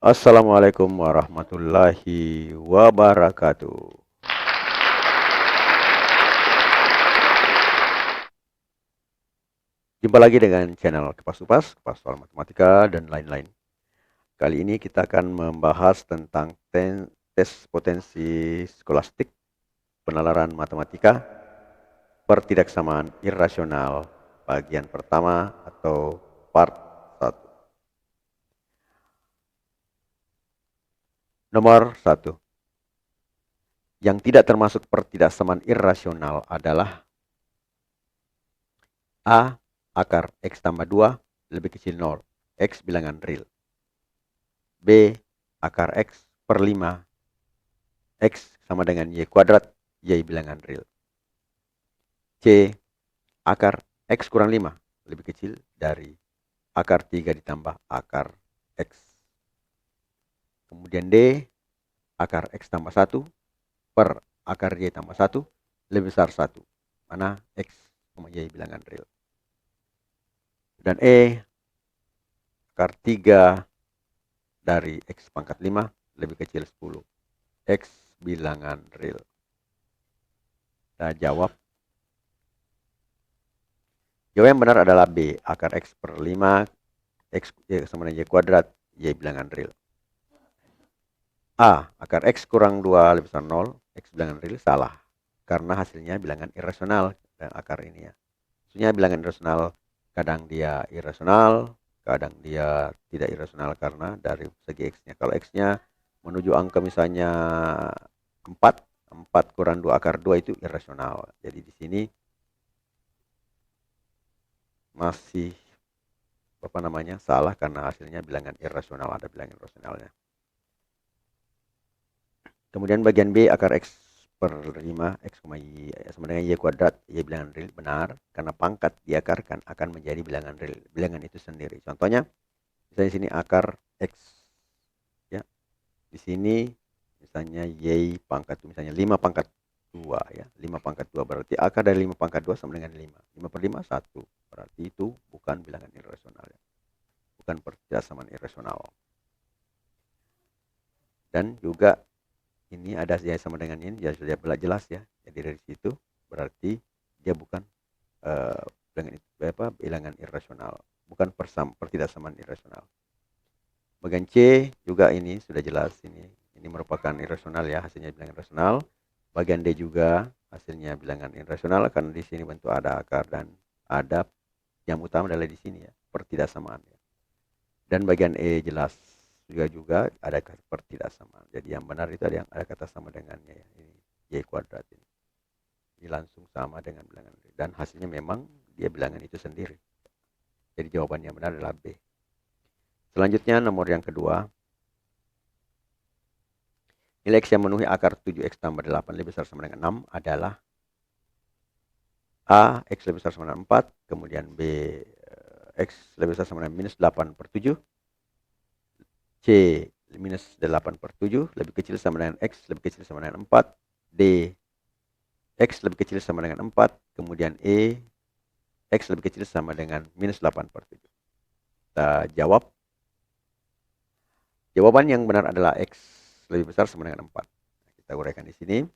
Assalamualaikum warahmatullahi wabarakatuh. Jumpa lagi dengan channel Kipas Kupas, Kupas soal matematika dan lain-lain. Kali ini kita akan membahas tentang tes potensi skolastik, penalaran matematika, pertidaksamaan irrasional, bagian pertama atau part 1. Nomor 1. Yang tidak termasuk pertidaksamaan irrasional adalah A. Akar X tambah 2 lebih kecil 0, X bilangan real. B. Akar X per 5, X sama dengan Y kuadrat, Y bilangan real. C. Akar X kurang 5 lebih kecil dari akar 3 ditambah akar X. Kemudian D. Akar X tambah 1 per akar Y tambah 1 lebih besar 1. Mana X sama Y bilangan real. Dan E. Akar 3 dari X pangkat 5 lebih kecil 10. X bilangan real. Kita jawab. Jawaban yang benar adalah B. Akar X per 5, X sama dengan Y kuadrat, Y bilangan real. A. Akar X kurang 2 lebih besar 0, X bilangan real, salah. Karena hasilnya bilangan irasional dan akar ini ya. Maksudnya bilangan irasional, kadang dia irasional, kadang dia tidak irasional karena dari segi X-nya. Kalau X-nya menuju angka misalnya 4, 4 kurang 2 akar 2 itu irasional. Jadi di sini masih salah karena hasilnya bilangan irasional, ada bilangan irasionalnya. Kemudian bagian B, akar X per 5, X, Y sama dengan Y kuadrat, Y bilangan real, benar. Karena pangkat diakarkan akan menjadi bilangan real. Bilangan itu sendiri. Contohnya, misalnya di sini akar X. Ya. Di sini misalnya Y pangkat, misalnya 5 pangkat 2. Ya. 5 pangkat 2 berarti akar dari 5 pangkat 2 sama dengan 5. 5 per 5, 1. Berarti itu bukan bilangan irasional. Ya. Bukan persamaan irasional. Dan juga ini ada ya sama dengan ini ya sudah jelas ya. Jadi dari situ berarti dia bukan bilangan irasional, bukan pertidaksamaan irasional. Bagian C juga ini sudah jelas, ini merupakan irasional ya, hasilnya bilangan irasional. Bagian D juga hasilnya bilangan irasional karena di sini bentuk ada akar dan ada yang utama adalah di sini ya, pertidaksamaan ya. Dan bagian E jelas juga ada pertidaksamaan. Jadi yang benar itu ada yang ada kata sama dengannya ya. Ini Y kuadrat ini. Ini langsung sama dengan bilangan D. Dan hasilnya memang dia bilangan itu sendiri. Jadi jawaban yang benar adalah B. Selanjutnya nomor yang kedua. Nilai X yang memenuhi akar 7X tambah 8 lebih besar sama dengan 6 adalah A. X lebih besar sama dengan 4. Kemudian B. X lebih besar sama dengan minus 8 per 7. C. Minus 8 per 7 lebih kecil sama dengan X lebih kecil sama dengan 4. D. X lebih kecil sama dengan 4. Kemudian E. X lebih kecil sama dengan minus 8 per 7. Kita jawab. Jawaban yang benar adalah X lebih besar sama dengan 4. Kita uraikan di sini.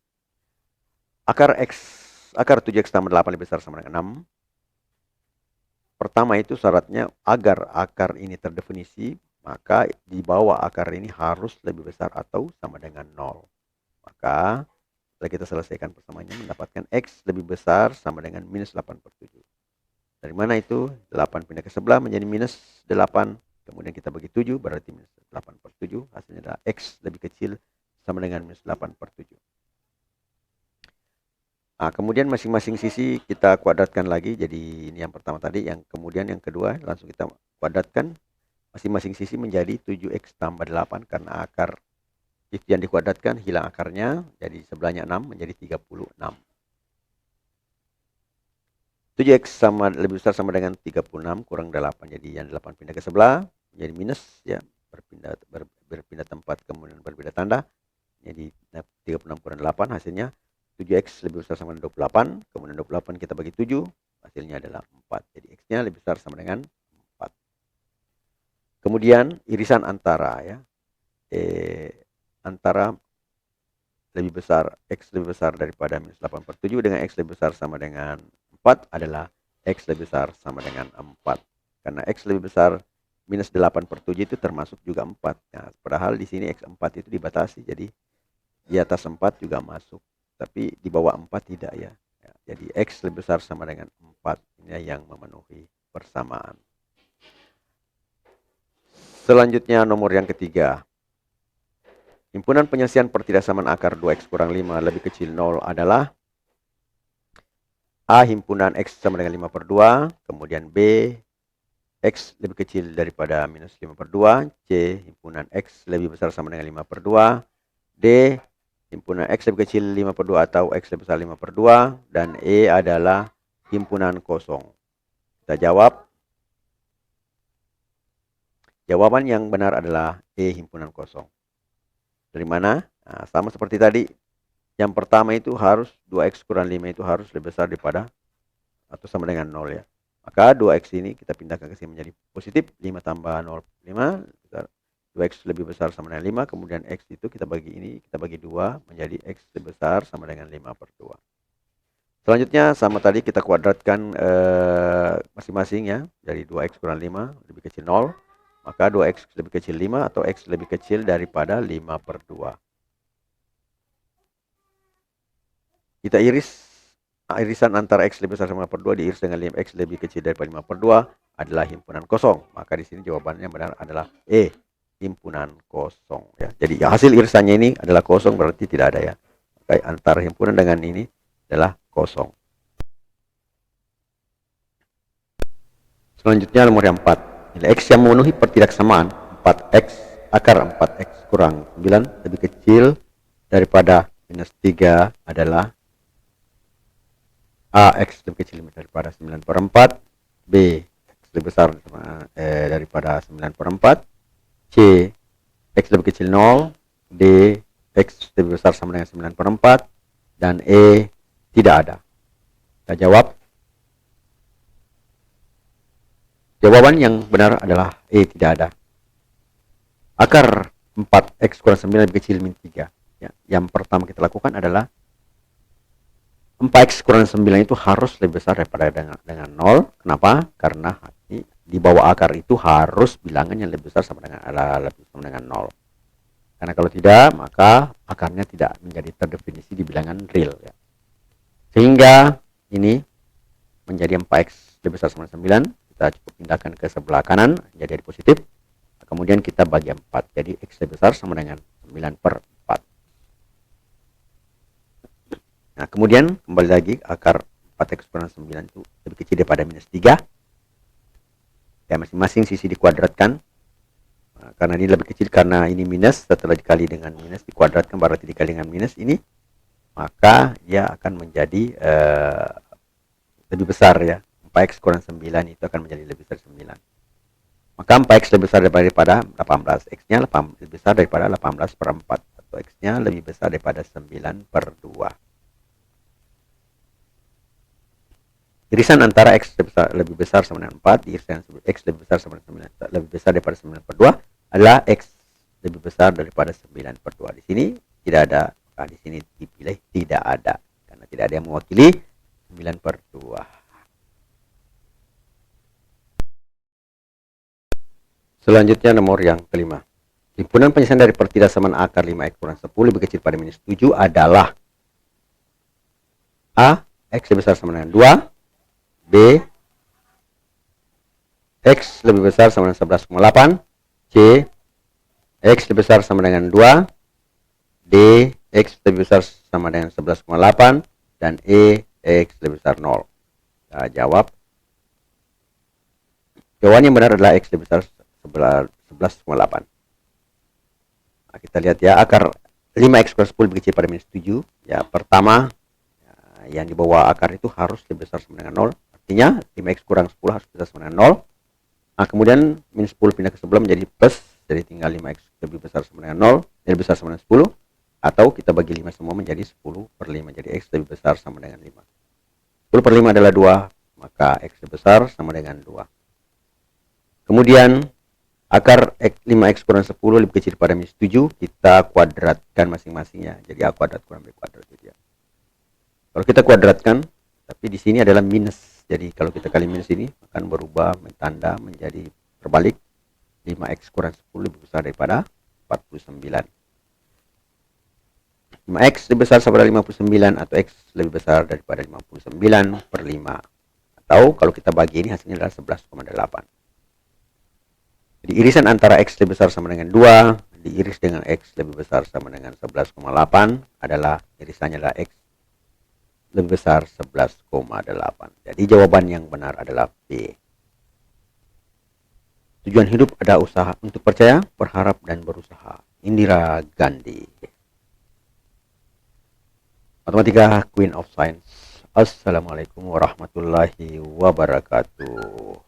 Akar 7X tambah 8 lebih besar sama dengan 6. Pertama itu syaratnya agar akar ini terdefinisi, maka di bawah akar ini harus lebih besar atau sama dengan 0. Maka setelah kita selesaikan persamaannya mendapatkan X lebih besar sama dengan minus 8 per 7. Dari mana itu? 8 pindah ke sebelah menjadi minus 8. Kemudian kita bagi 7 berarti minus 8 per 7. Hasilnya adalah X lebih kecil sama dengan minus 8 per 7. Nah, kemudian masing-masing sisi kita kuadratkan lagi. Jadi ini yang pertama tadi. Yang kemudian yang kedua langsung kita kuadratkan. Masing-masing sisi menjadi 7X tambah 8. Karena akar itu yang dikuadratkan hilang akarnya. Jadi sebelahnya 6 menjadi 36. 7X sama lebih besar sama dengan 36 kurang 8. Jadi yang 8 pindah ke sebelah menjadi minus ya. Berpindah tempat kemudian berbeda tanda. Jadi 36 kurang 8 hasilnya 7X lebih besar sama dengan 28. Kemudian 28 kita bagi 7. Hasilnya adalah 4. Jadi X-nya lebih besar sama dengan 4. Kemudian irisan antara ya. antara lebih besar, X lebih besar daripada minus 8/7 dengan X lebih besar sama dengan 4 adalah X lebih besar sama dengan 4. Karena X lebih besar minus 8/7 itu termasuk juga 4. Nah, padahal di sini X4 itu dibatasi, jadi di atas 4 juga masuk, tapi di bawah 4 tidak ya. Jadi X lebih besar sama dengan 4, ini yang memenuhi persamaan. Selanjutnya nomor yang ketiga. Himpunan penyelesaian pertidaksamaan akar 2x kurang 5 lebih kecil 0 adalah A himpunan X sama dengan 5/2, kemudian B X lebih kecil daripada minus 5/2, C himpunan X lebih besar sama dengan 5/2, D himpunan X lebih kecil 5/2 atau X lebih besar 5/2, dan E adalah himpunan kosong. Kita jawab. Jawaban yang benar adalah E himpunan kosong. Dari mana? Nah, sama seperti tadi. Yang pertama itu harus 2x kurang 5 itu harus lebih besar daripada atau sama dengan 0 ya. Maka 2x ini kita pindahkan ke sini menjadi positif. 5 tambah 0, 5. 2x lebih besar sama dengan 5. Kemudian x itu kita bagi ini, kita bagi 2 menjadi x lebih besar sama dengan 5/2. Selanjutnya sama tadi kita kuadratkan masing-masing ya. Dari 2x kurang 5 lebih kecil 0. Maka 2x lebih kecil 5 atau x lebih kecil daripada 5/2. Kita irisan antara x lebih besar sama 5/2 diiris dengan 5x lebih kecil daripada 5/2 adalah himpunan kosong. Maka di sini jawabannya benar adalah E, himpunan kosong ya. Jadi ya, hasil irisannya ini adalah kosong, berarti tidak ada ya. Maka antara himpunan dengan ini adalah kosong. Selanjutnya nomor yang 4. Nilai x yang memenuhi pertidaksamaan 4x akar 4x kurang 9 lebih kecil daripada minus 3 adalah A. X lebih kecil daripada 9/4, B. X lebih besar daripada 9/4, C. X lebih kecil 0, D. X lebih besar sama dengan 9/4, dan E. Tidak ada. Kita jawab. Jawaban yang benar adalah E, tidak ada. Akar 4x kurang 9 lebih kecil min 3. Ya, yang pertama kita lakukan adalah 4x kurang 9 itu harus lebih besar daripada dengan 0. Kenapa? Karena di bawah akar itu harus bilangan yang lebih besar sama dengan 0. Karena kalau tidak, maka akarnya tidak menjadi terdefinisi di bilangan real ya. Sehingga ini menjadi 4x lebih besar sama dengan 9. Kita cukup pindahkan ke sebelah kanan, jadi positif. Kemudian kita bagi 4, jadi x lebih besar sama dengan 9/4. Nah, kemudian kembali lagi akar 4x kurang 9 itu lebih kecil daripada minus 3. Ya, masing-masing sisi dikuadratkan. Nah, karena ini lebih kecil, karena ini minus, setelah dikali dengan minus dikuadratkan berarti dikali dengan minus ini, maka dia akan menjadi lebih besar ya. 4x kurang 9 itu akan menjadi lebih besar 9. Maka 4x lebih besar daripada 18. X-nya lebih besar daripada 18/4. Atau X-nya lebih besar daripada 9/2. Irisan antara X lebih besar sama dengan 4, irisan X lebih besar sama dengan 9, lebih besar daripada 9/2 adalah X lebih besar daripada 9/2. Di sini tidak ada, maka di sini dipilih tidak ada. Karena tidak ada yang mewakili 9/2. Selanjutnya nomor yang kelima. Himpunan penyelesaian dari pertidaksamaan akar 5x kurang 10 lebih kecil pada minus 7 adalah A. X lebih besar sama dengan 2, B. X lebih besar sama dengan 11,8, C. X lebih besar sama dengan 2, D. X lebih besar sama dengan 11,8, dan E. X lebih besar 0. Kita jawab. Jawaban yang benar adalah X lebih besar 11,8. Nah, kita lihat ya, akar 5x kurang 10 lebih kecil pada minus 7. Ya, pertama ya, yang di bawah akar itu harus lebih besar sama dengan 0. Artinya 5x kurang 10 harus besar sama dengan 0. Nah, kemudian minus 10 pindah ke sebelah menjadi plus. Jadi tinggal 5x lebih besar sama dengan 0. Lebih besar sama dengan 10. Atau kita bagi 5 semua menjadi 10/5. Jadi x lebih besar sama dengan 5. 10/5 adalah 2. Maka x lebih besar sama dengan 2. Kemudian Akar 5x kurang 10 lebih kecil pada minus 7, kita kuadratkan masing-masingnya. Jadi A kuadrat kurang B kuadrat. Gitu ya. Kalau kita kuadratkan, tapi di sini adalah minus. Jadi kalau kita kali minus ini akan berubah tanda menjadi terbalik. 5x kurang 10 lebih besar daripada 49. 5x lebih besar daripada 59 atau x lebih besar daripada 59 per 5. Atau kalau kita bagi ini hasilnya adalah 11,8. Jadi irisan antara x lebih besar sama dengan 2 diiris dengan x lebih besar sama dengan 11,8 adalah irisannya adalah x lebih besar 11,8. Jadi jawaban yang benar adalah B. Tujuan hidup ada usaha untuk percaya, berharap, dan berusaha. Indira Gandhi. Matematika Queen of Science. Assalamualaikum warahmatullahi wabarakatuh.